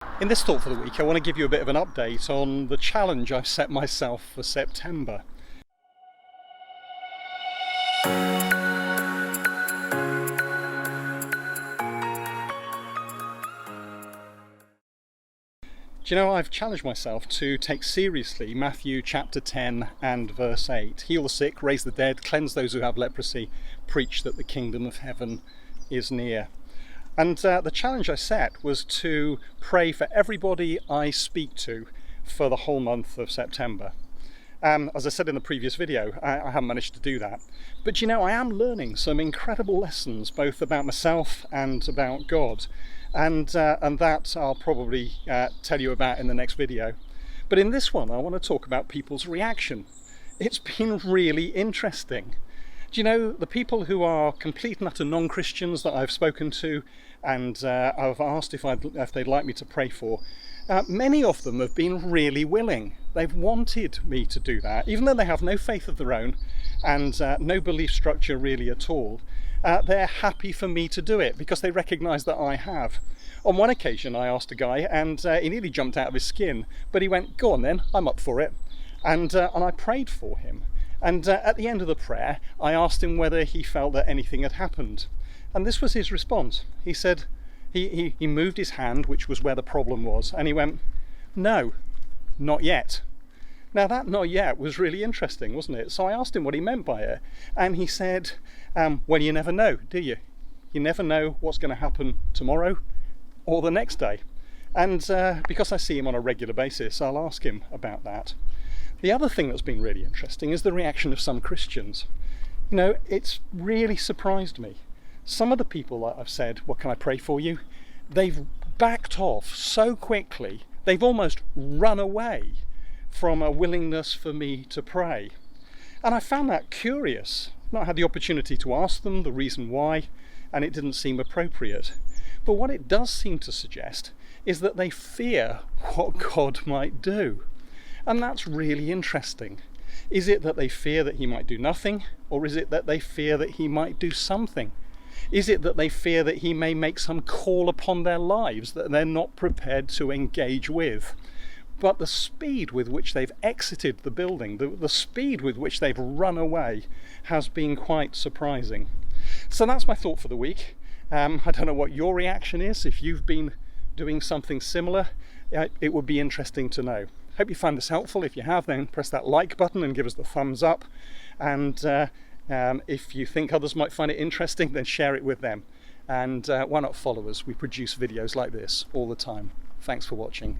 In this thought for the week, I want to give you a bit of an update on the challenge I've set myself for September. Do you know, I've challenged myself to take seriously Matthew chapter 10 and verse 8. Heal the sick, raise the dead, cleanse those who have leprosy, preach that the kingdom of heaven is near. And the challenge I set was to pray for everybody I speak to for the whole month of September. As I said in the previous video, I haven't managed to do that. But you know, I am learning some incredible lessons, both about myself and about God. And that I'll probably tell you about in the next video. But in this one, I want to talk about people's reaction. It's been really interesting. Do you know, the people who are complete and utter non-Christians that I've spoken to and I've asked if they'd like me to pray for, many of them have been really willing. They've wanted me to do that, even though they have no faith of their own and no belief structure really at all. They're happy for me to do it because they recognise that I have. On one occasion I asked a guy and he nearly jumped out of his skin, but he went, "Go on then, I'm up for it." And I prayed for him. And at the end of the prayer, I asked him whether he felt that anything had happened. And this was his response. He said, he moved his hand, which was where the problem was, and he went, "No, not yet." Now that "not yet" was really interesting, wasn't it? So I asked him what he meant by it. And he said, well, you never know, do you? You never know what's going to happen tomorrow or the next day. And because I see him on a regular basis, I'll ask him about that. The other thing that's been really interesting is the reaction of some Christians. You know, it's really surprised me. Some of the people that I've said, "What can I pray for you?" they've backed off so quickly, they've almost run away from a willingness for me to pray. And I found that curious. I've not had the opportunity to ask them the reason why, and it didn't seem appropriate. But what it does seem to suggest is that they fear what God might do. And that's really interesting. Is it that they fear that he might do nothing? Or is it that they fear that he might do something? Is it that they fear that he may make some call upon their lives that they're not prepared to engage with? But the speed with which they've exited the building, the speed with which they've run away has been quite surprising. So that's my thought for the week. I don't know what your reaction is. If you've been doing something similar, it would be interesting to know. Hope you found this helpful. If you have, then press that like button and give us the thumbs up. And if you think others might find it interesting, then share it with them. And why not follow us? We produce videos like this all the time. Thanks for watching.